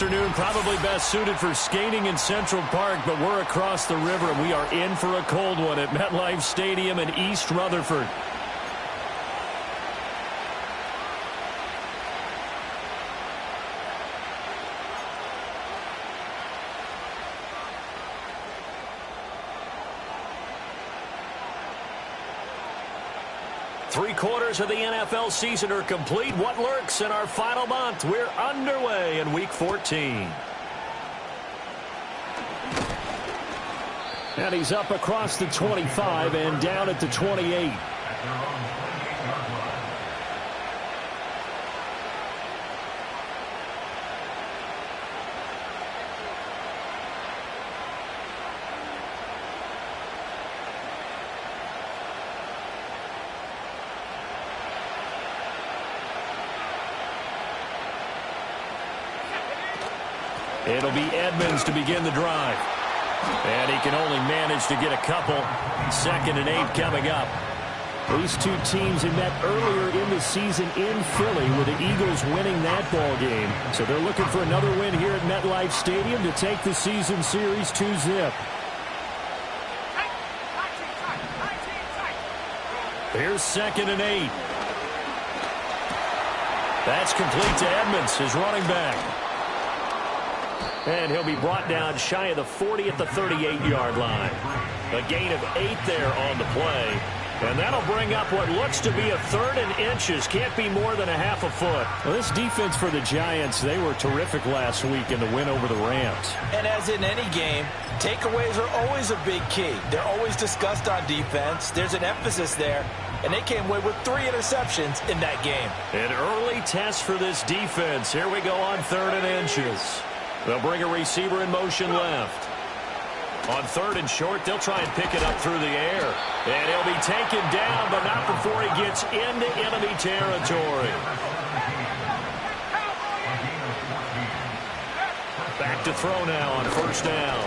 Afternoon, probably best suited for skating in Central Park, but we're across the river and we are in for a cold one at MetLife Stadium in East Rutherford. Three-quarters of the NFL season are complete. What lurks in our final month? We're underway in Week 14. And he's up across the 25 and down at the 28. It'll be Edmonds to begin the drive. And he can only manage to get a couple. 2nd and 8 coming up. These two teams had met earlier in the season in Philly with the Eagles winning that ball game. So they're looking for another win here at MetLife Stadium to take the season series 2-zip. Here's 2nd and 8. That's complete to Edmonds, his running back. And he'll be brought down shy of the 40 at the 38-yard line. A gain of 8 there on the play. And that'll bring up what looks to be a 3rd and inches. Can't be more than a half a foot. Well, this defense for the Giants, they were terrific last week in the win over the Rams. And as in any game, takeaways are always a big key. They're always discussed on defense. There's an emphasis there. And they came away with 3 interceptions in that game. An early test for this defense. Here we go on 3rd and inches. They'll bring a receiver in motion left. On 3rd and short, they'll try and pick it up through the air. And he'll be taken down, but not before he gets into enemy territory. Back to throw now on 1st down.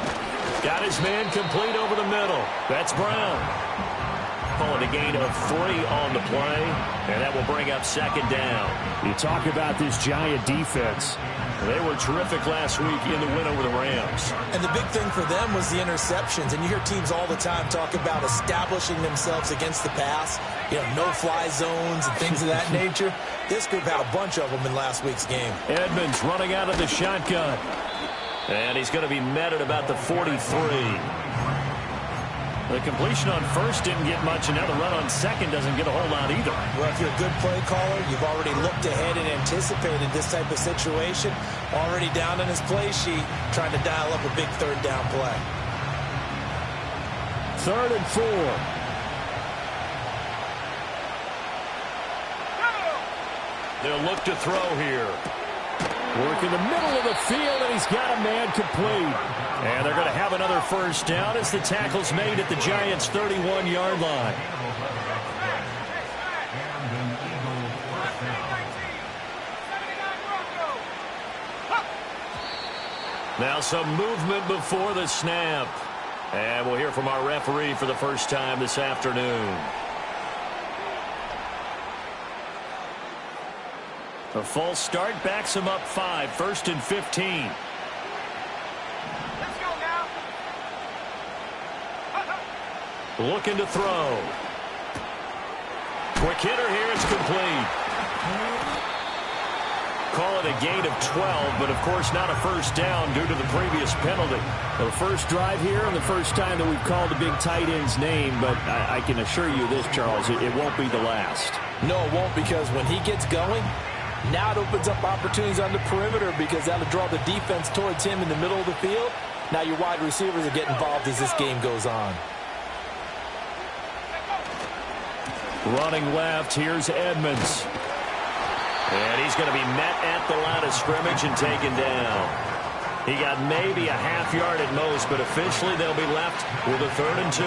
Got his man complete over the middle. That's Brown. Calling a gain of 3 on the play, and that will bring up 2nd down. You talk about this Giant defense. They were terrific last week in the win over the Rams. And the big thing for them was the interceptions. And you hear teams all the time talk about establishing themselves against the pass. You know, no-fly zones and things of that nature. This group had a bunch of them in last week's game. Edmonds running out of the shotgun. And he's going to be met at about the 43. The completion on 1st didn't get much, and now the run on 2nd doesn't get a whole lot either. Well, if you're a good play caller, you've already looked ahead and anticipated this type of situation. Already down on his play sheet, trying to dial up a big 3rd down play. 3rd and 4. They'll look to throw here. Work in the middle of the field, and he's got a man complete. And they're going to have another 1st down as the tackle's made at the Giants' 31-yard line. Now some movement before the snap. And we'll hear from our referee for the first time this afternoon. A false start backs him up 5, 1st and 15. Let's go now. Looking to throw. Quick hitter here, it's complete. Call it a gain of 12, but of course not a 1st down due to the previous penalty. The first drive here and the first time that we've called the big tight end's name, but I can assure you this, Charles, it won't be the last. No, it won't, because when he gets going, now it opens up opportunities on the perimeter because that'll draw the defense towards him in the middle of the field. Now your wide receivers are getting involved as this game goes on. Running left, here's Edmonds. And he's going to be met at the line of scrimmage and taken down. He got maybe a half yard at most, but officially they'll be left with a 3rd and 2.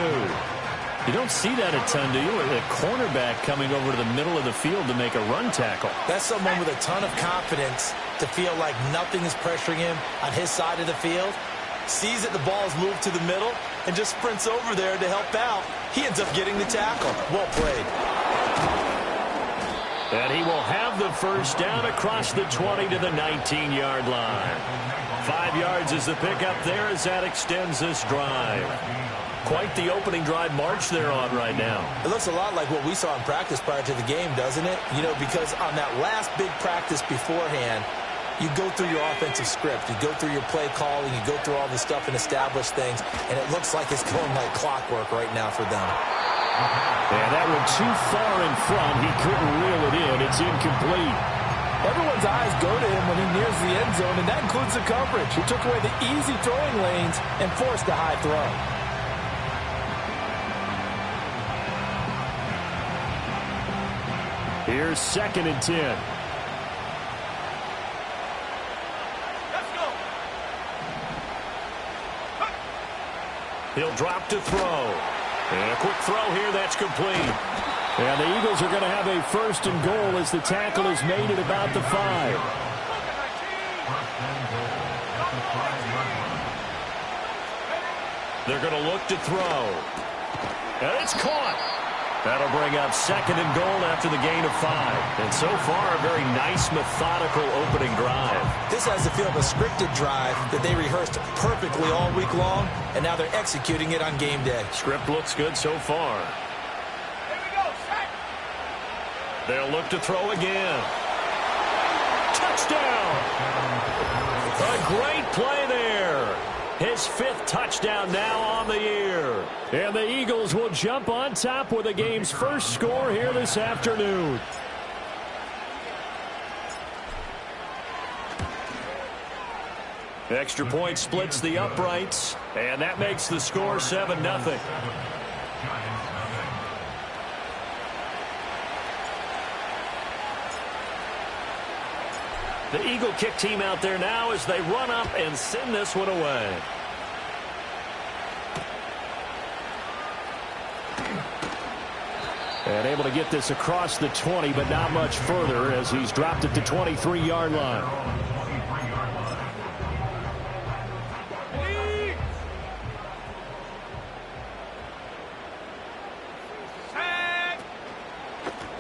You don't see that a ton, do you? A cornerback coming over to the middle of the field to make a run tackle. That's someone with a ton of confidence to feel like nothing is pressuring him on his side of the field. Sees that the ball is moved to the middle and just sprints over there to help out. He ends up getting the tackle. Well played. And he will have the first down across the 20 to the 19-yard line. 5 yards is the pickup there as that extends this drive. Quite the opening drive march they're on right now. It looks a lot like what we saw in practice prior to the game, doesn't it? You know, because on that last big practice beforehand, you go through your offensive script. You go through your play calling. You go through all this stuff and establish things. And it looks like it's going like clockwork right now for them. And that one too far in front. He couldn't reel it in. It's incomplete. Everyone's eyes go to him when he nears the end zone, and that includes the coverage. He took away the easy throwing lanes and forced a high throw. Here's 2nd and 10. Let's go. He'll drop to throw. And a quick throw here, that's complete. And the Eagles are going to have a 1st and goal as the tackle is made at about the 5. They're going to look to throw. And it's caught. That'll bring up 2nd and goal after the gain of 5. And so far, a very nice, methodical opening drive. This has the feel of a scripted drive that they rehearsed perfectly all week long, and now they're executing it on game day. Script looks good so far. Here we go. Set. They'll look to throw again. Touchdown! A great play there. His 5th touchdown now on the year. And the Eagles will jump on top with the game's first score here this afternoon. Extra point splits the uprights, and that makes the score 7-0. The Eagle kick team out there now as they run up and send this one away. And able to get this across the 20, but not much further as he's dropped it to 23-yard line.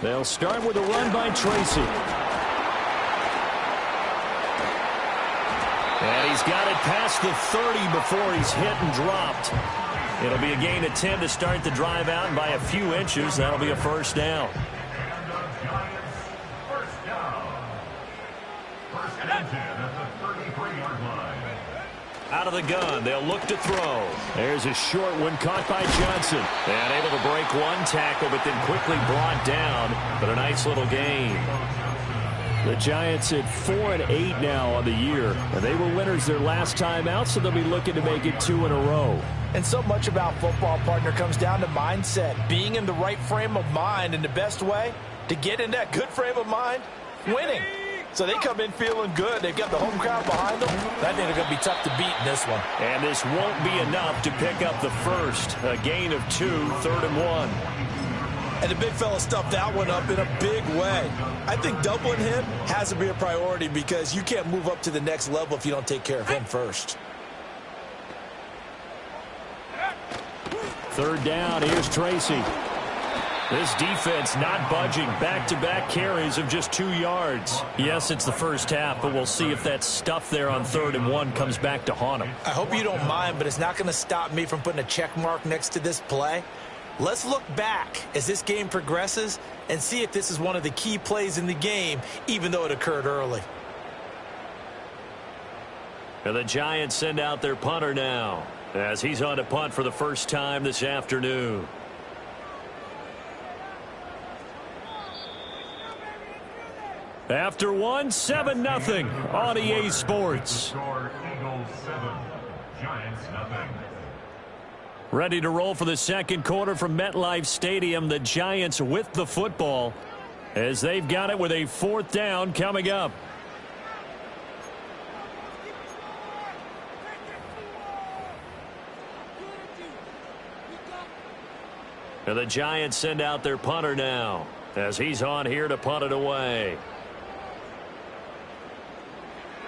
They'll start with a run by Tracy. And he's got it past the 30 before he's hit and dropped. It'll be a gain of 10 to start the drive out, and by a few inches, that'll be a 1st down. Out of the gun, they'll look to throw. There's a short one caught by Johnson. And able to break one tackle, but then quickly brought down. But a nice little gain. The Giants at 4-8 now on the year. And they were winners their last time out, so they'll be looking to make it 2 in a row. And so much about football, partner, comes down to mindset. Being in the right frame of mind, and the best way to get in that good frame of mind, winning. So they come in feeling good. They've got the home crowd behind them. I think they're going to be tough to beat in this one. And this won't be enough to pick up the first. A gain of 2, 3rd and 1. And the big fella stuffed that one up in a big way. I think doubling him has to be a priority because you can't move up to the next level if you don't take care of him first. 3rd down, here's Tracy. This defense not budging. Back-to-back carries of just 2 yards. Yes, it's the first half, but we'll see if that stuff there on 3rd and 1 comes back to haunt him. I hope you don't mind, but it's not going to stop me from putting a check mark next to this play. Let's look back as this game progresses and see if this is one of the key plays in the game, even though it occurred early. And the Giants send out their punter now as he's on to punt for the first time this afternoon. After one, 7-0 on EA Sports. Eagles 7, Giants 0. Ready to roll for the second quarter from MetLife Stadium. The Giants with the football as they've got it with a 4th down coming up. And the Giants send out their punter now as he's on here to punt it away.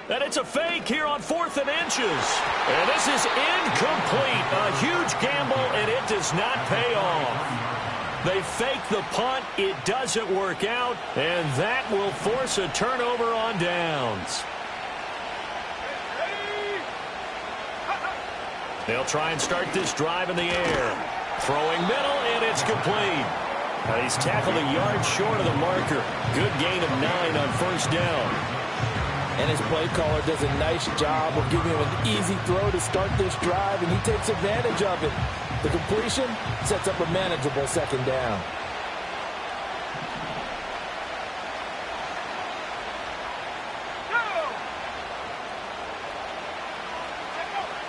And it's a fake here on 4th and inches. And this is incomplete. A huge gamble, and it does not pay off. They fake the punt. It doesn't work out, and that will force a turnover on downs. They'll try and start this drive in the air. Throwing middle, and it's complete. He's tackled a yard short of the marker. Good gain of 9 on first down. And his play caller does a nice job of giving him an easy throw to start this drive, and he takes advantage of it. The completion sets up a manageable second down.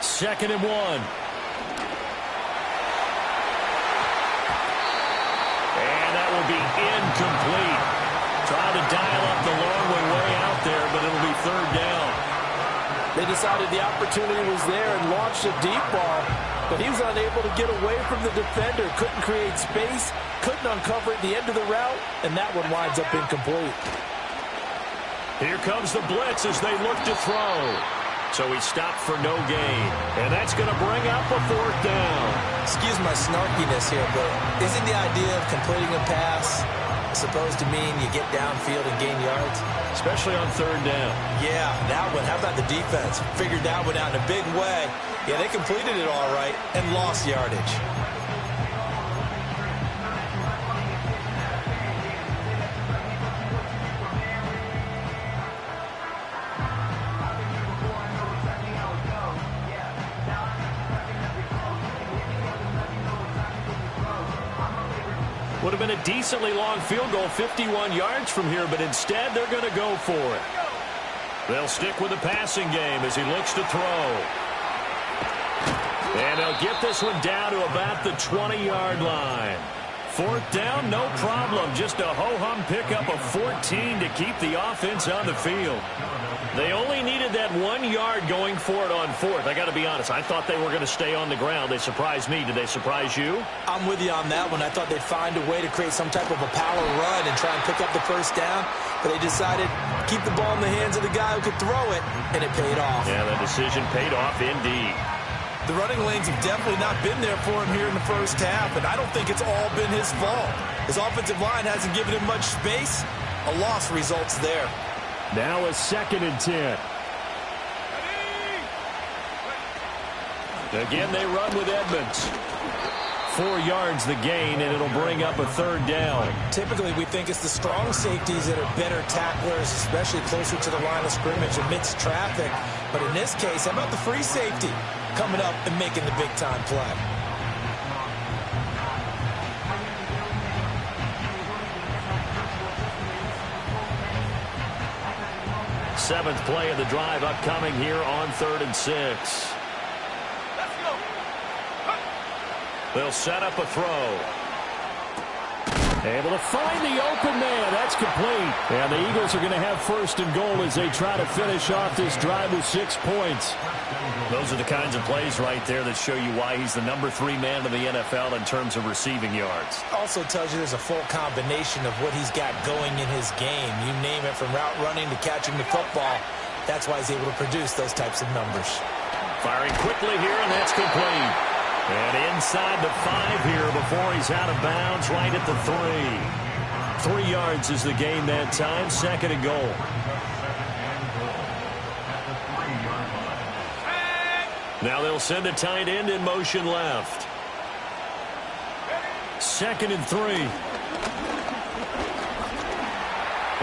Second and 1. And that will be incomplete. Trying to dial up the long way out there, but it'll be third down. They decided the opportunity was there and launched a deep ball, but he was unable to get away from the defender. Couldn't create space, couldn't uncover at the end of the route, and that one winds up incomplete. Here comes the blitz as they look to throw. So he stopped for no gain. And that's going to bring up a fourth down. Excuse my snarkiness here, but isn't the idea of completing a pass supposed to mean you get downfield and gain yards? Especially on third down. Yeah, that one. How about the defense? Figured that one out in a big way. Yeah, they completed it all right and lost yardage. Would have been a decently long field goal, 51 yards from here, but instead they're going to go for it. They'll stick with the passing game as he looks to throw. And they'll get this one down to about the 20-yard line. Fourth down, no problem. Just a ho-hum pickup of 14 to keep the offense on the field. They only needed that 1 yard going for it on fourth. I got to be honest, I thought they were going to stay on the ground. They surprised me. Did they surprise you? I'm with you on that one. I thought they'd find a way to create some type of a power run and try and pick up the first down, but they decided to keep the ball in the hands of the guy who could throw it, and it paid off. Yeah, the decision paid off indeed. The running lanes have definitely not been there for him here in the first half, and I don't think it's all been his fault. His offensive line hasn't given him much space. A loss results there. Now a 2nd and 10. Again, they run with Edmonds. 4 yards the gain, and it'll bring up a third down. Typically, we think it's the strong safeties that are better tacklers, especially closer to the line of scrimmage amidst traffic. But in this case, how about the free safety coming up and making the big-time play? Seventh play of the drive upcoming here on 3rd and 6. They'll set up a throw. Able to find the open man. That's complete. And the Eagles are going to have 1st and goal as they try to finish off this drive with 6 points. Those are the kinds of plays right there that show you why he's the number 3 man in the NFL in terms of receiving yards. Also tells you there's a full combination of what he's got going in his game. You name it, from route running to catching the football. That's why he's able to produce those types of numbers. Firing quickly here, and that's complete. And inside the 5 here before he's out of bounds, right at the 3. 3 yards is the gain that time. 2nd and goal. Now they'll send a tight end in motion left. 2nd and 3.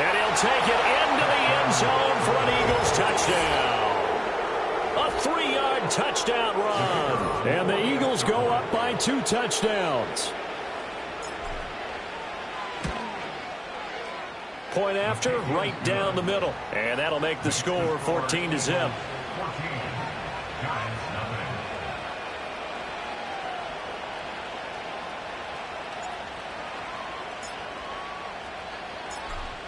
And he'll take it into the end zone for an Eagles touchdown. A 3-yard touchdown run. And the Eagles go up by 2 touchdowns. Point after, right down the middle. And that'll make the score 14-0.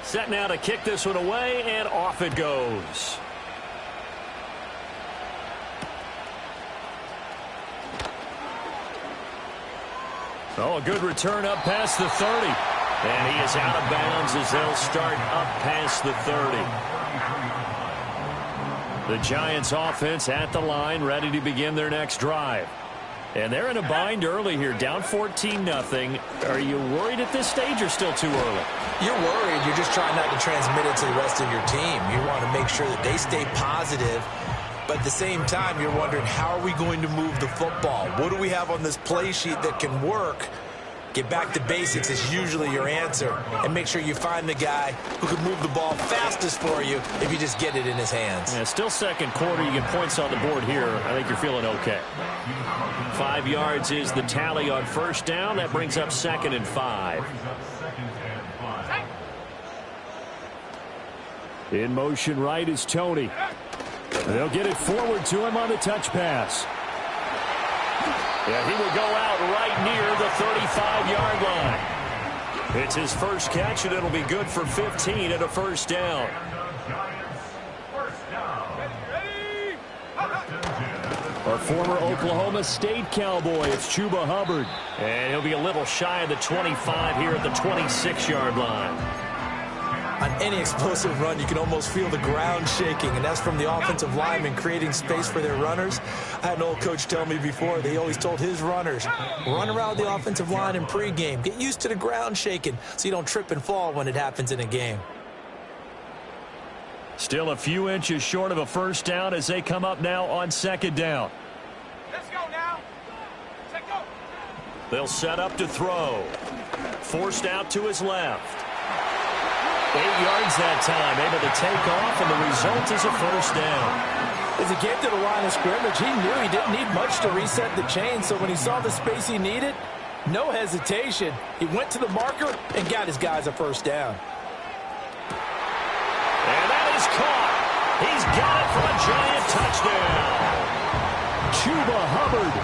Set now to kick this one away, and off it goes. Oh, a good return up past the 30. And he is out of bounds as they'll start up past the 30. The Giants offense at the line, ready to begin their next drive. And they're in a bind early here, down 14-0. Are you worried at this stage or still too early? You're worried. You're just trying not to transmit it to the rest of your team. You want to make sure that they stay positive. But at the same time, you're wondering, how are we going to move the football? What do we have on this play sheet that can work? Get back to basics is usually your answer. And make sure you find the guy who can move the ball fastest for you if you just get it in his hands. Yeah, still second quarter. You get points on the board here. I think you're feeling okay. 5 yards is the tally on first down. That brings up 2nd and 5. In motion right is Tony. They'll get it forward to him on the touch pass. Yeah, he will go out right near the 35-yard line. It's his first catch, and it'll be good for 15 and a first down. Our former Oklahoma State Cowboy, it's Chuba Hubbard. And he'll be a little shy of the 25 here at the 26-yard line. On any explosive run, you can almost feel the ground shaking, and that's from the offensive linemen creating space for their runners. I had an old coach tell me before, they always told his runners, run around the offensive line in pregame. Get used to the ground shaking so you don't trip and fall when it happens in a game. Still a few inches short of a first down as they come up now on 2nd down. Let's go now. Let's go. They'll set up to throw. Forced out to his left. 8 yards that time, able to take off, and the result is a first down. As he came to the line of scrimmage, he knew he didn't need much to reset the chain, so when he saw the space he needed, no hesitation. He went to the marker and got his guys a first down. And that is caught. He's got it for a giant touchdown. Chuba Hubbard,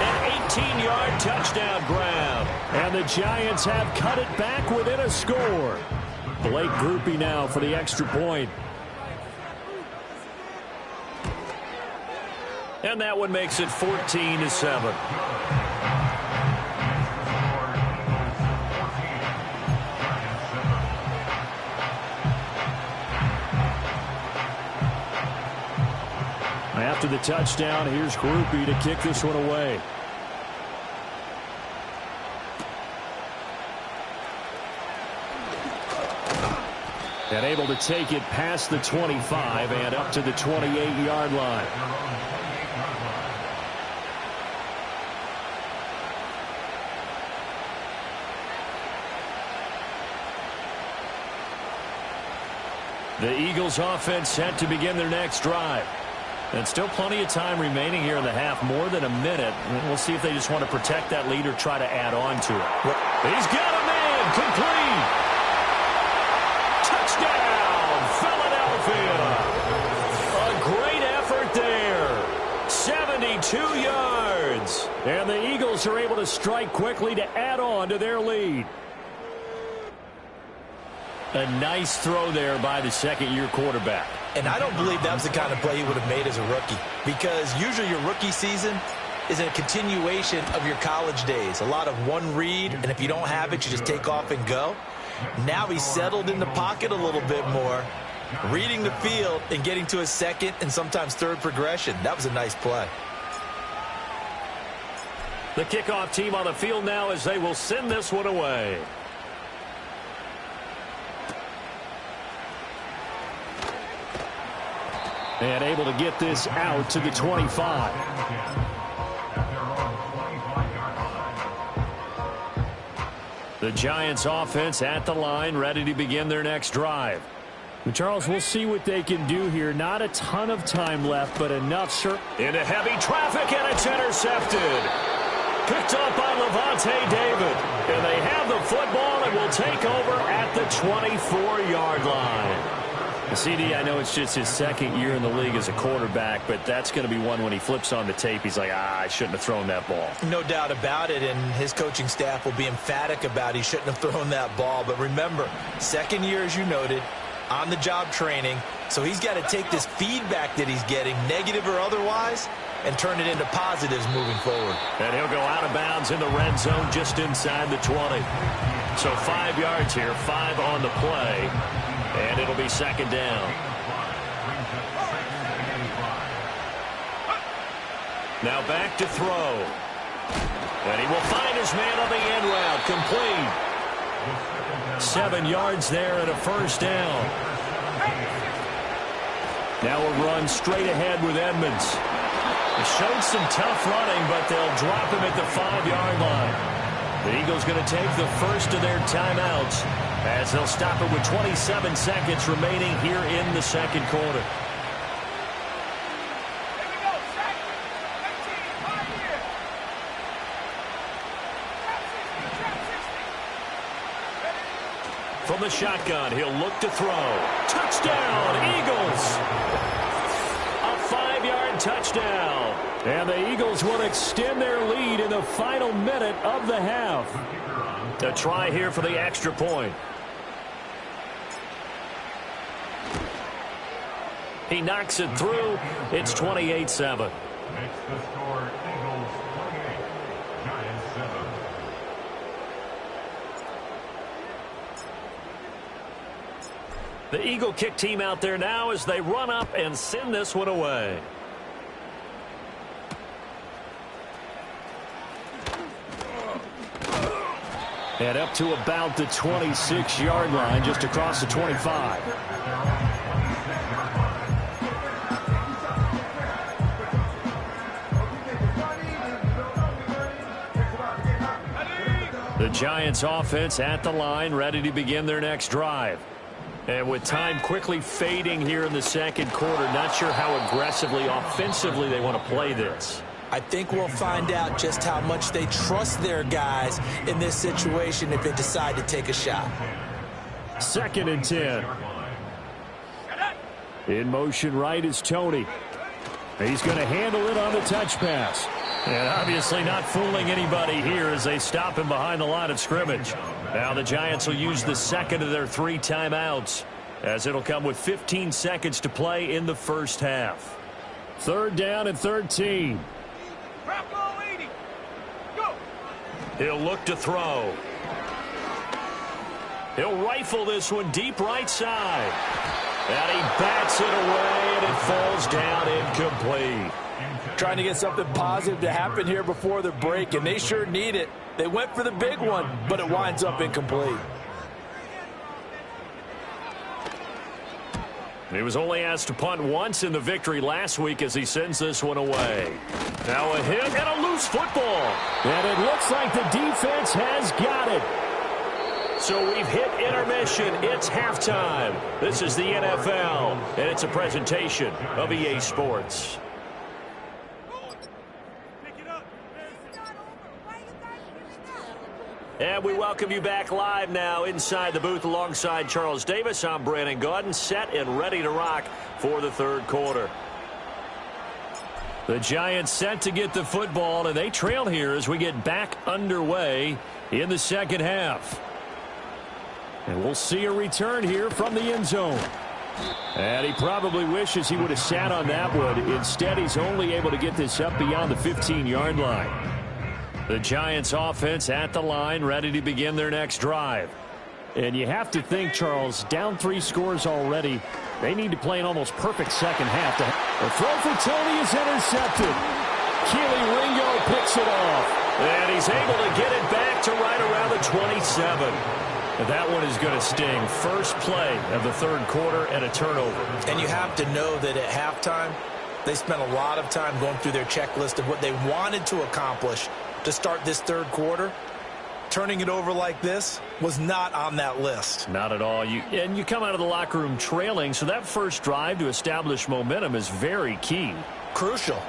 an 18-yard touchdown grab. And the Giants have cut it back within a score. Blake Grupe now for the extra point. And that one makes it 14-7. After the touchdown, here's Grupe to kick this one away. And able to take it past the 25 and up to the 28-yard line. The Eagles offense set to begin their next drive. And still plenty of time remaining here in the half, more than a minute. We'll see if they just want to protect that lead or try to add on to it. He's got a man, complete. Touchdown, Philadelphia. A great effort there. 72 yards. And the Eagles are able to strike quickly to add on to their lead. A nice throw there by the second-year quarterback. And I don't believe that was the kind of play he would have made as a rookie, because usually your rookie season is a continuation of your college days. A lot of one read, and if you don't have it, you just take off and go. Now he's settled in the pocket a little bit more, reading the field and getting to his second and sometimes third progression. That was a nice play. The kickoff team on the field now as they will send this one away. And able to get this out to the 25. The Giants offense at the line, ready to begin their next drive. Charles, we'll see what they can do here. Not a ton of time left, but enough, sir. Into heavy traffic, and it's intercepted. Picked up by Levante David. And they have the football and will take over at the 24-yard line. CD, I know it's just his second year in the league as a quarterback, but that's going to be one when he flips on the tape. He's like, I shouldn't have thrown that ball. No doubt about it, and his coaching staff will be emphatic about he shouldn't have thrown that ball. But remember, second year, as you noted, on-the-job training, so he's got to take this feedback that he's getting, negative or otherwise, and turn it into positives moving forward. And he'll go out of bounds in the red zone just inside the 20. So 5 yards here, 5 on the play. And it'll be second down. Now back to throw. And he will find his man on the end route. Complete. 7 yards there and a first down. Now a run straight ahead with Edmonds. They showed some tough running, but they'll drop him at the 5-yard line. The Eagles going to take the first of their timeouts as they'll stop it with 27 seconds remaining here in the second quarter. From the shotgun, he'll look to throw. Touchdown, Eagles! A 5-yard touchdown. And the Eagles will extend their lead in the final minute of the half. A try here for the extra point. He knocks it through. It's 28-7. Makes the score Eagles 28, Giants 7. The Eagle kick team out there now as they run up and send this one away. And up to about the 26-yard line, just across the 25. The Giants offense at the line, ready to begin their next drive. And with time quickly fading here in the second quarter, not sure how aggressively, offensively they want to play this. I think we'll find out just how much they trust their guys in this situation if they decide to take a shot. 2nd and 10. In motion right is Tony. He's going to handle it on the touch pass. And obviously not fooling anybody here as they stop him behind the line of scrimmage. Now the Giants will use the second of their 3 timeouts as it'll come with 15 seconds to play in the first half. 3rd down and 13. He'll look to throw. He'll rifle this one deep right side. And he bats it away, and it falls down incomplete. Trying to get something positive to happen here before the break, and they sure need it. They went for the big one, but it winds up incomplete. He was only asked to punt once in the victory last week as he sends this one away. Now a hit and a loose football. And it looks like the defense has got it. So we've hit intermission. It's halftime. This is the NFL, and it's a presentation of EA Sports. And we welcome you back live now inside the booth alongside Charles Davis. I'm Brandon Gaudin, set and ready to rock for the third quarter. The Giants set to get the football, and they trail here as we get back underway in the second half. And we'll see a return here from the end zone. And he probably wishes he would have sat on that one. Instead, he's only able to get this up beyond the 15-yard line. The Giants offense at the line, ready to begin their next drive. And you have to think, Charles, down 3 scores already. They need to play an almost perfect second half. The throw for Tony is intercepted. Keely Ringo picks it off. And he's able to get it back to right around the 27. And that one is going to sting. First play of the third quarter and a turnover. And you have to know that at halftime, they spent a lot of time going through their checklist of what they wanted to accomplish to start this third quarter. Turning it over like this was not on that list. Not at all. And you come out of the locker room trailing, so that first drive to establish momentum is very key. Crucial.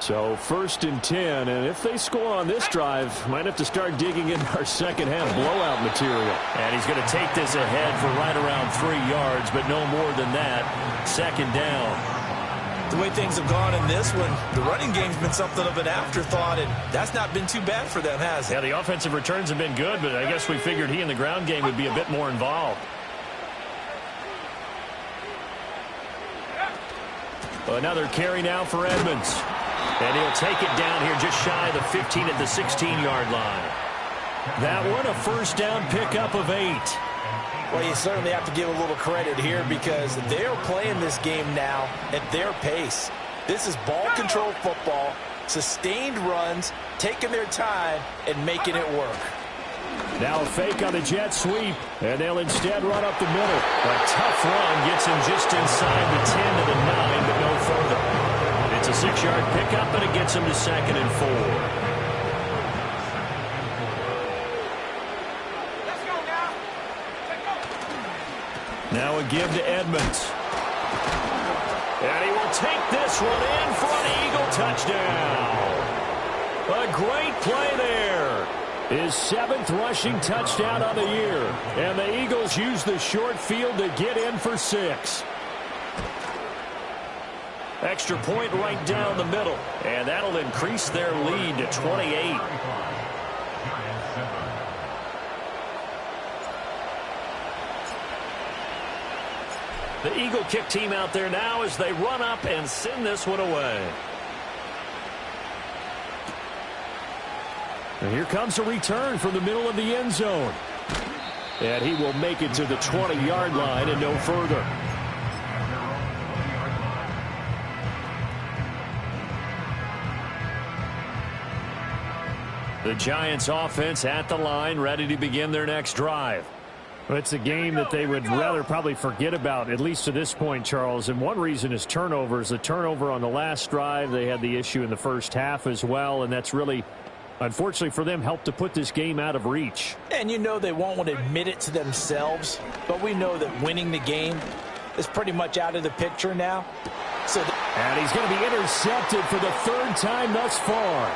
So 1st and 10, and if they score on this drive, might have to start digging into our second half blowout material. And he's going to take this ahead for right around 3 yards, but no more than that. 2nd down. The way things have gone in this one, the running game's been something of an afterthought, and that's not been too bad for them, has it? Yeah, the offensive returns have been good, but I guess we figured he in the ground game would be a bit more involved. Another carry now for Edmonds. And he'll take it down here just shy of the 15 at the 16-yard line. That one, a first down pickup of 8. Well, you certainly have to give a little credit here because they're playing this game now at their pace. This is ball control football. Sustained runs, taking their time, and making it work. Now a fake on the jet sweep, and they'll instead run up the middle. A tough run gets him just inside the 10 to the 9, but no further. It's a 6-yard pickup, and it gets him to 2nd and 4. Let's go now. Take go. Now a give to Edmonds. And he will take this one in for an Eagle touchdown. A great play there. His 7th rushing touchdown of the year. And the Eagles use the short field to get in for 6. Extra point right down the middle. And that'll increase their lead to 28. The Eagle kick team out there now as they run up and send this one away. And here comes a return from the middle of the end zone. And he will make it to the 20-yard line and no further. The Giants offense at the line, ready to begin their next drive. Well, it's a game that they would rather probably forget about, at least to this point, Charles. And one reason is turnovers. The turnover on the last drive, they had the issue in the first half as well, and that's really, unfortunately for them, helped to put this game out of reach. And you know they won't want to admit it to themselves, but we know that winning the game is pretty much out of the picture now. And he's going to be intercepted for the 3rd time thus far.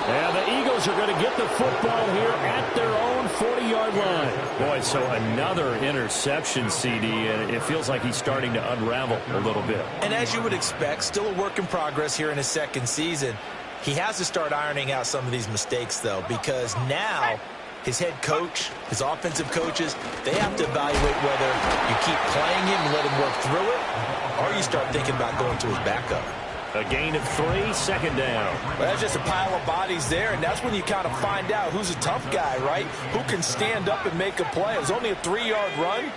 And the Eagles are going to get the football here at their own 40-yard line. Boy, so another interception, CD, and it feels like he's starting to unravel a little bit. And as you would expect, still a work in progress here in his 2nd season. He has to start ironing out some of these mistakes, though, because now his head coach, his offensive coaches, they have to evaluate whether you keep playing him and let him work through it, or you start thinking about going to his backup. A gain of 3, 2nd down. Well, that's just a pile of bodies there, and that's when you kind of find out who's a tough guy, right? Who can stand up and make a play. It was only a 3-yard run,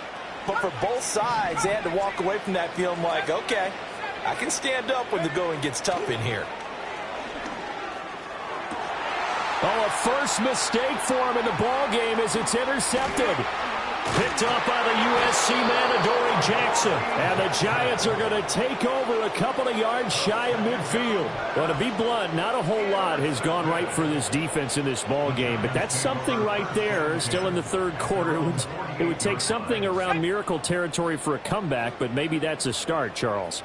but for both sides, they had to walk away from that feeling like, okay, I can stand up when the going gets tough in here. Oh, a first mistake for him in the ball game as it's intercepted. Picked up by the USC man, Adoree Jackson. And the Giants are going to take over a couple of yards shy of midfield. Well, to be blunt, not a whole lot has gone right for this defense in this ball game. But that's something right there. Still in the 3rd quarter. It would take something around miracle territory for a comeback, but maybe that's a start, Charles.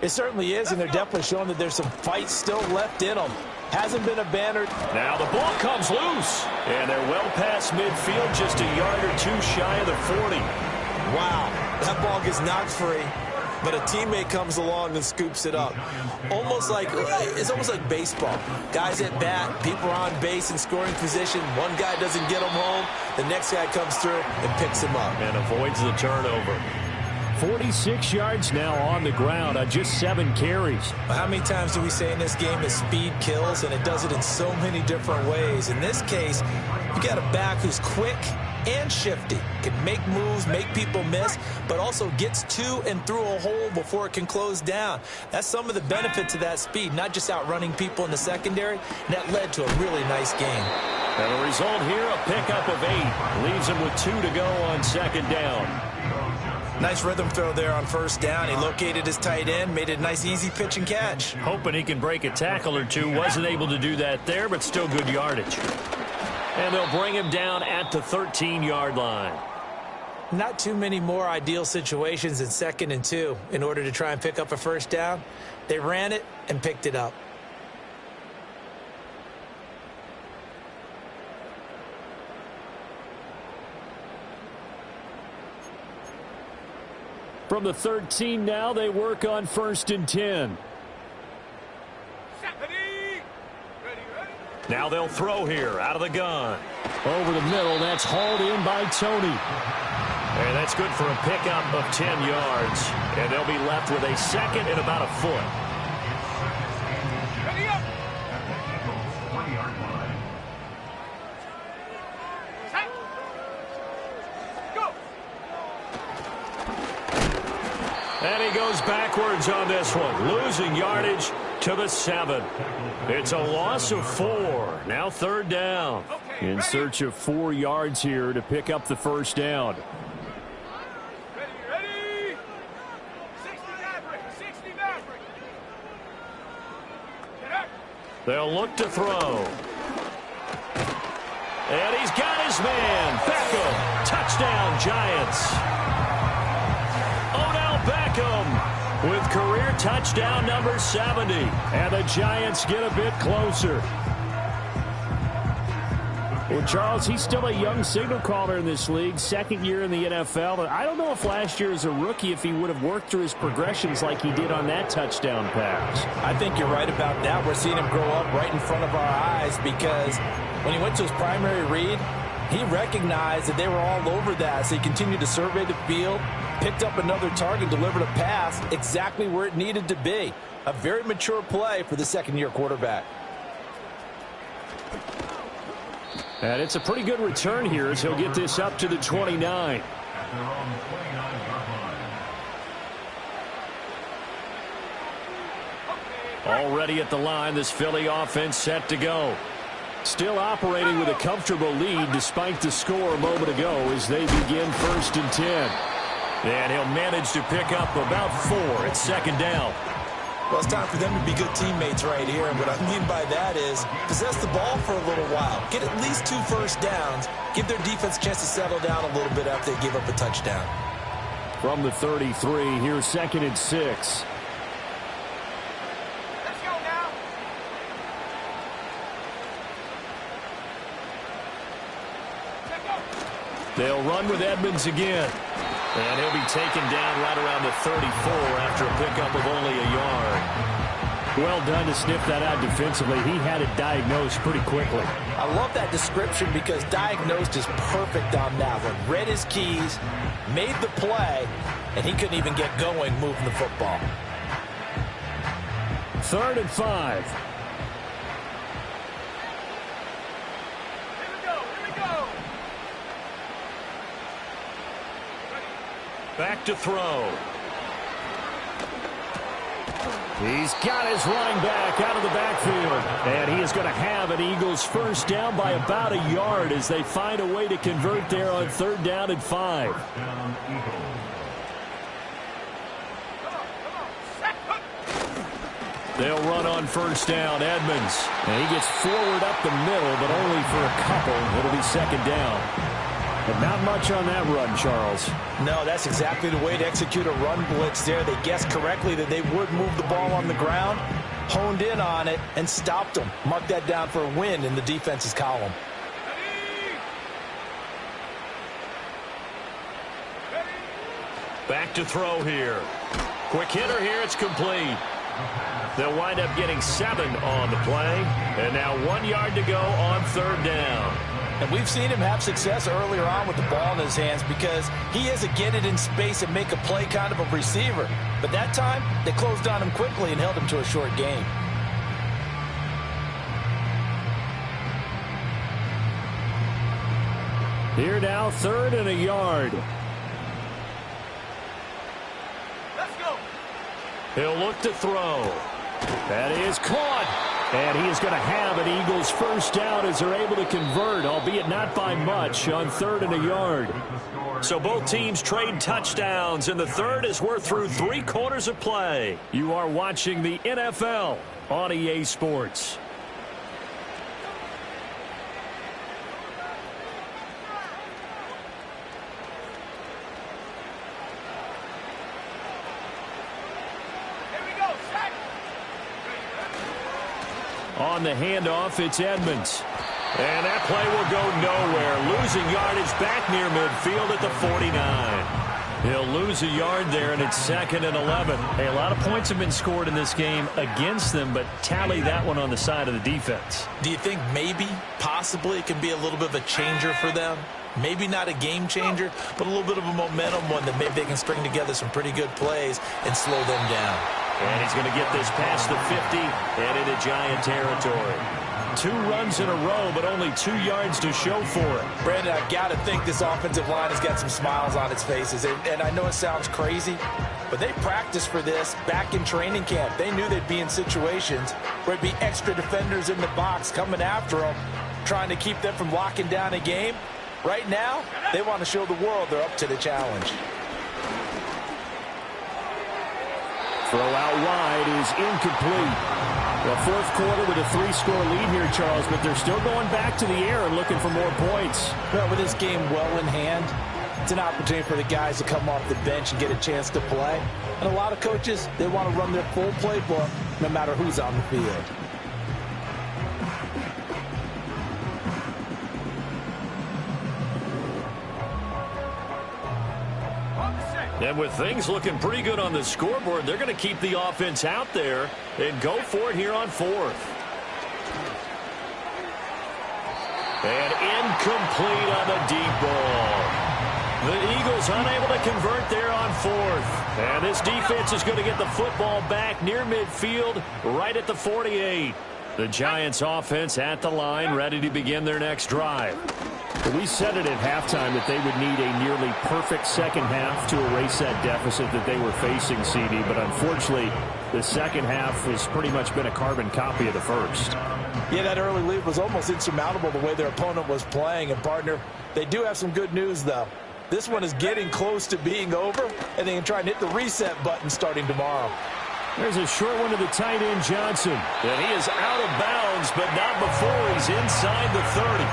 It certainly is, and they're definitely showing that there's some fight still left in them. Hasn't been abandoned. Now the ball comes loose. And they're well past midfield, just a yard or 2 shy of the 40. Wow, that ball gets knocked free, but a teammate comes along and scoops it up. It's almost like baseball. Guys at bat, people are on base in scoring position. One guy doesn't get them home. The next guy comes through and picks him up. And avoids the turnover. 46 yards now on the ground on just 7 carries. How many times do we say in this game that speed kills, and it does it in so many different ways? In this case, you got a back who's quick and shifty, can make moves, make people miss, but also gets to and through a hole before it can close down. That's some of the benefits of that speed, not just outrunning people in the secondary. And that led to a really nice game. And the result here, a pickup of 8. Leaves him with 2 to go on 2nd down. Nice rhythm throw there on 1st down. He located his tight end, made it a nice easy pitch and catch. Hoping he can break a tackle or 2. Wasn't able to do that there, but still good yardage. And they'll bring him down at the 13-yard line. Not too many more ideal situations in 2nd and 2 in order to try and pick up a 1st down. They ran it and picked it up. From the 13 now, they work on 1st and 10. Now they'll throw here out of the gun. Over the middle, that's hauled in by Tony. And that's good for a pickup of 10 yards. And they'll be left with a 2nd and about a foot. And he goes backwards on this one, losing yardage to the 7. It's a loss of 4. Now 3rd down. In search of 4 yards here to pick up the first down. Ready? 60 Maverick. 60 Maverick. Get up. They'll look to throw. And he's got his man. Beckham. Touchdown, Giants. Odell Beckham with career touchdown number 70. And the Giants get a bit closer. Well, Charles, he's still a young signal caller in this league, 2nd year in the NFL. I don't know if last year as a rookie, if he would have worked through his progressions like he did on that touchdown pass. I think you're right about that. We're seeing him grow up right in front of our eyes because when he went to his primary read, he recognized that they were all over that. So he continued to survey the field, picked up another target, delivered a pass exactly where it needed to be. A very mature play for the 2nd-year quarterback. And it's a pretty good return here as he'll get this up to the 29. Already at the line, this Philly offense set to go. Still operating with a comfortable lead despite the score a moment ago as they begin 1st and 10. And he'll manage to pick up about 4 at 2nd down. Well, it's time for them to be good teammates right here. And what I mean by that is possess the ball for a little while. Get at least 2 first downs. Give their defense a chance to settle down a little bit after they give up a touchdown. From the 33, here's 2nd and 6. Let's go now. Let's go. They'll run with Edmonds again. And he'll be taken down right around the 34 after a pickup of only a yard. Well done to sniff that out defensively. He had it diagnosed pretty quickly. I love that description because diagnosed is perfect on that one. Read his keys, made the play, and he couldn't even get going moving the football. 3rd and 5. Here we go. Back to throw. He's got his running back out of the backfield. And he is going to have an Eagles first down by about a yard as they find a way to convert there on 3rd down and 5. They'll run on 1st down. Edmonds. And he gets forward up the middle, but only for a couple. It'll be 2nd down. But not much on that run, Charles. No, that's exactly the way to execute a run blitz there. They guessed correctly that they would move the ball on the ground, honed in on it, and stopped them. Mark that down for a win in the defense's column. Back to throw here. Quick hitter here. It's complete. They'll wind up getting 7 on the play. And now 1 yard to go on 3rd down. And we've seen him have success earlier on with the ball in his hands because he is a get it in space and make a play kind of a receiver. But that time, they closed on him quickly and held him to a short game. Here now, 3rd and a yard. Let's go. He'll look to throw. That is caught. And he is going to have an Eagles first down as they're able to convert, albeit not by much, on 3rd and a yard. So both teams trade touchdowns, and the 3rd as we're through 3 quarters of play. You are watching the NFL on EA Sports. Here we go. Sack. On the handoff, it's Edmonds. And that play will go nowhere. Losing yardage back near midfield at the 49. He'll lose a yard there, and it's 2nd and 11. Hey, a lot of points have been scored in this game against them, but tally that one on the side of the defense. Do you think maybe, possibly, it can be a little bit of a changer for them? Maybe not a game changer, but a little bit of a momentum one that maybe they can string together some pretty good plays and slow them down. And he's going to get this past the 50 and into Giant territory. 2 runs in a row, but only 2 yards to show for it. Brandon, I've got to think this offensive line has got some smiles on its faces. And I know it sounds crazy, But they practiced for this back in training camp. They knew they'd be in situations where it'd be extra defenders in the box coming after them, trying to keep them from locking down a game. Right now, they want to show the world they're up to the challenge. Throw out wide is incomplete. The fourth quarter with a 3-score lead here, Charles, but they're still going back to the air and looking for more points. Well, with this game well in hand, it's an opportunity for the guys to come off the bench and get a chance to play. And a lot of coaches, they want to run their full playbook no matter who's on the field. And with things looking pretty good on the scoreboard, they're going to keep the offense out there and go for it here on fourth. And incomplete on the deep ball. The Eagles unable to convert there on fourth. And this defense is going to get the football back near midfield, right at the 48. The Giants offense at the line, ready to begin their next drive. We said it at halftime that they would need a nearly perfect second half to erase that deficit that they were facing, CD. But unfortunately, the second half has pretty much been a carbon copy of the first. Yeah, that early lead was almost insurmountable the way their opponent was playing. And, partner, they do have some good news, though. This one is getting close to being over, and they can try and hit the reset button starting tomorrow. There's a short one to the tight end, Johnson. And he is out of bounds, but not before he's inside the 30.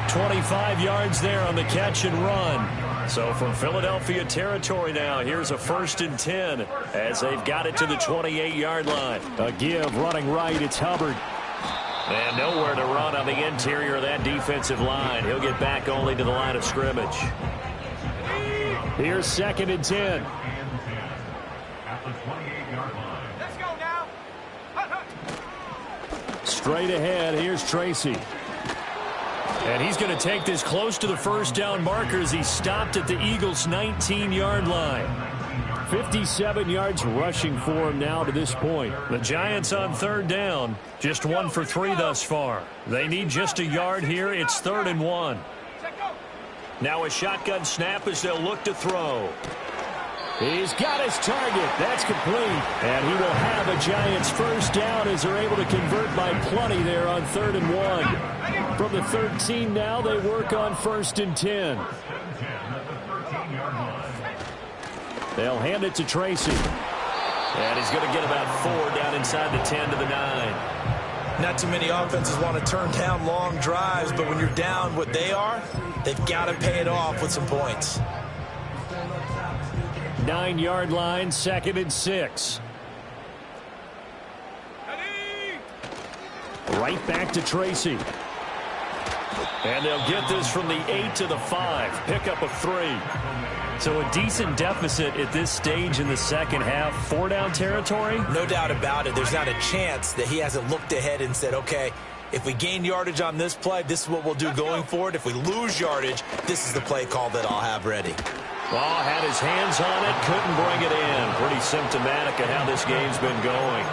25 yards there on the catch and run. So from Philadelphia territory now, here's a 1st and 10 as they've got it to the 28-yard line. A give running right, it's Hubbard. And nowhere to run on the interior of that defensive line. He'll get back only to the line of scrimmage. Here's 2nd and 10. At the 28-yard line. Let's go now. Straight ahead, here's Tracy. And he's going to take this close to the first down marker as he stopped at the Eagles' 19-yard line. 57 yards rushing for him now to this point. The Giants on 3rd down, just 1 for 3 thus far. They need just a yard here. It's 3rd and 1. Now a shotgun snap as they'll look to throw. He's got his target. That's complete. And he will have a Giants first down as they're able to convert by plenty there on 3rd and 1. From the 13 now, they work on 1st and 10. They'll hand it to Tracy. And he's going to get about 4 down inside the 10 to the 9. Not too many offenses want to turn down long drives, but when you're down what they are, they've got to pay it off with some points. 9-yard line, 2nd and 6. Right back to Tracy. And they'll get this from the 8 to the 5. Pickup of 3. So a decent deficit at this stage in the second half. 4-down territory? No doubt about it. There's not a chance that he hasn't looked ahead and said, okay, if we gain yardage on this play, this is what we'll do going forward. If we lose yardage, this is the play call that I'll have ready. Well, had his hands on it, couldn't bring it in. Pretty symptomatic of how this game's been going.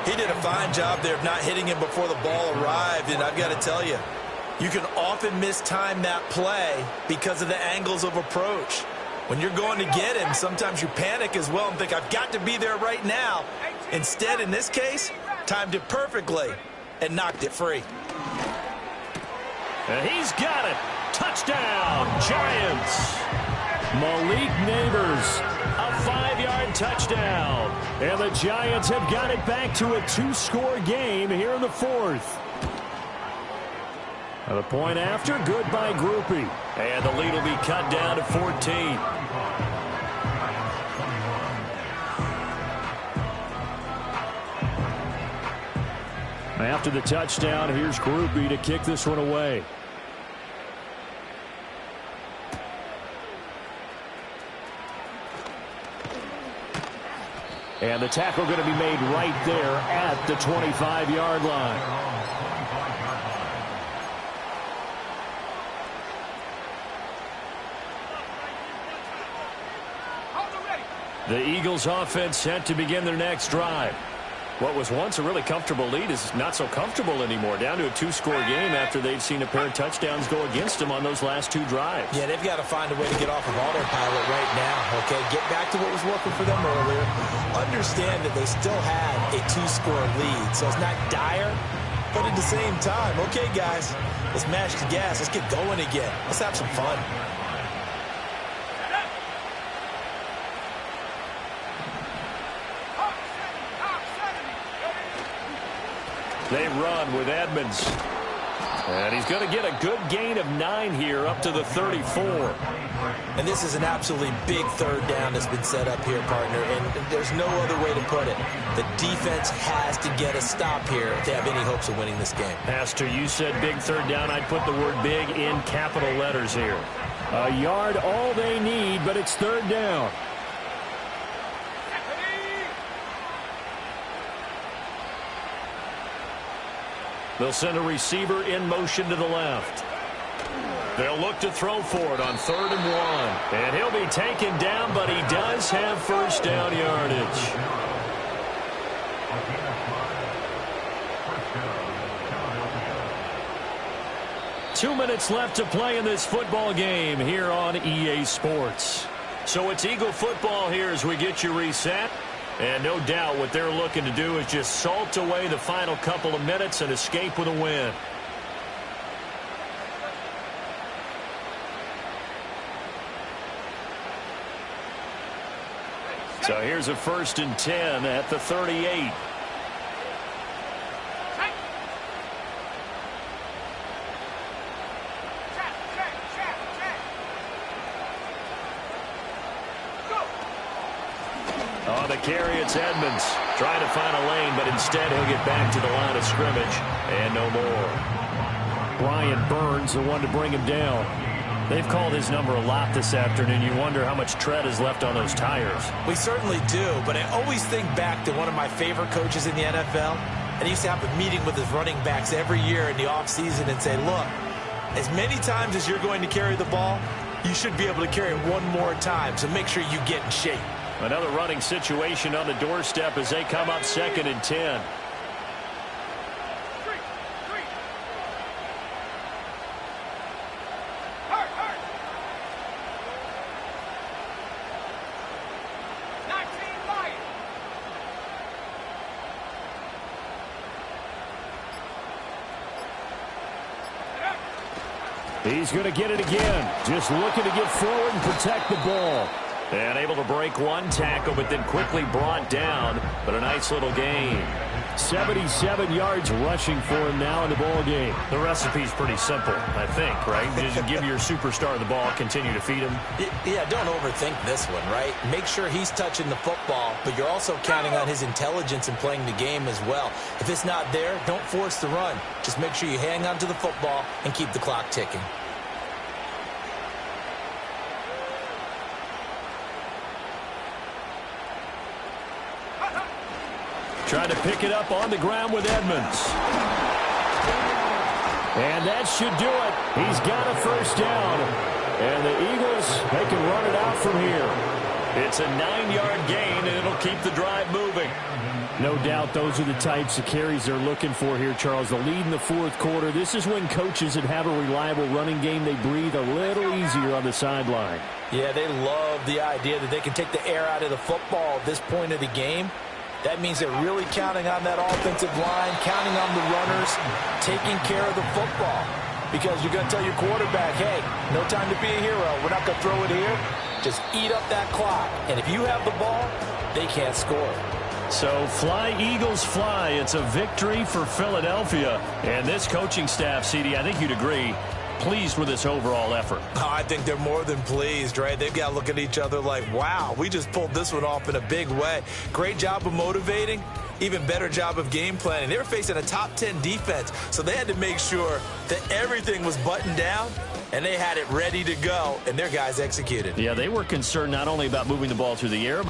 He did a fine job there of not hitting him before the ball arrived, and I've got to tell you, you can often mistime that play because of the angles of approach. When you're going to get him, sometimes you panic as well and think, I've got to be there right now. Instead, in this case, timed it perfectly and knocked it free. And he's got it. Touchdown, Giants. Malik Neighbors. A 5-yard touchdown. And the Giants have got it back to a 2-score game here in the 4th. And the point after, good by Grupe. And the lead will be cut down to 14. After the touchdown, here's Grupe to kick this one away. And the tackle going to be made right there at the 25-yard line. The Eagles offense set to begin their next drive. What was once a really comfortable lead is not so comfortable anymore. Down to a 2-score game after they've seen a pair of touchdowns go against them on those last 2 drives. Yeah, they've got to find a way to get off of autopilot right now, okay? Get back to what was working for them earlier. Understand that they still have a 2-score lead, so it's not dire, but at the same time, okay, guys, let's mash the gas. Let's get going again. Let's have some fun. They run with Edmonds. And he's going to get a good gain of 9 here up to the 34. And this is an absolutely big third down that's been set up here, partner, and there's no other way to put it. The defense has to get a stop here if they have any hopes of winning this game. Pastor, you said big third down. I'd put the word big in capital letters here. A yard all they need, but it's third down. They'll send a receiver in motion to the left. They'll look to throw for it on 3rd and 1. And he'll be taken down, but he does have first down yardage. 2 minutes left to play in this football game here on EA Sports. So it's Eagle football here as we get you reset. And no doubt what they're looking to do is just salt away the final couple of minutes and escape with a win. So here's a 1st and 10 at the 38. On the carry, it's Edmonds trying to find a lane, but instead he'll get back to the line of scrimmage and no more. Brian Burns, the one to bring him down. They've called his number a lot this afternoon. You wonder how much tread is left on those tires. We certainly do, but I always think back to one of my favorite coaches in the NFL, and he used to have a meeting with his running backs every year in the offseason and say, look, as many times as you're going to carry the ball, you should be able to carry it one more time, so make sure you get in shape. Another running situation on the doorstep as they come up 2nd and 10. He's going to get it again. Just looking to get forward and protect the ball. And able to break one tackle, but then quickly brought down. But a nice little gain. 77 yards rushing for him now in the ball game. The recipe's pretty simple, I think, right? Just give your superstar the ball, continue to feed him. Yeah, don't overthink this one, right? Make sure he's touching the football, but you're also counting on his intelligence in playing the game as well. If it's not there, don't force the run. Just make sure you hang on to the football and keep the clock ticking. Trying to pick it up on the ground with Edmonds. And that should do it. He's got a first down. And the Eagles, they can run it out from here. It's a 9-yard gain, and it'll keep the drive moving. No doubt those are the types of carries they're looking for here, Charles. The lead in the 4th quarter. This is when coaches that have a reliable running game, they breathe a little easier on the sideline. Yeah, they love the idea that they can take the air out of the football at this point of the game. That means they're really counting on that offensive line, counting on the runners, taking care of the football. Because you're going to tell your quarterback, hey, no time to be a hero. We're not going to throw it here. Just eat up that clock. And if you have the ball, they can't score. So fly, Eagles, fly. It's a victory for Philadelphia. And this coaching staff, CD, I think you'd agree, pleased with this overall effort. Oh, I think they're more than pleased, right? They've got to look at each other like, wow, we just pulled this one off in a big way. Great job of motivating, even better job of game planning. They were facing a top 10 defense, so they had to make sure that everything was buttoned down, and they had it ready to go, and their guys executed. Yeah, they were concerned not only about moving the ball through the air,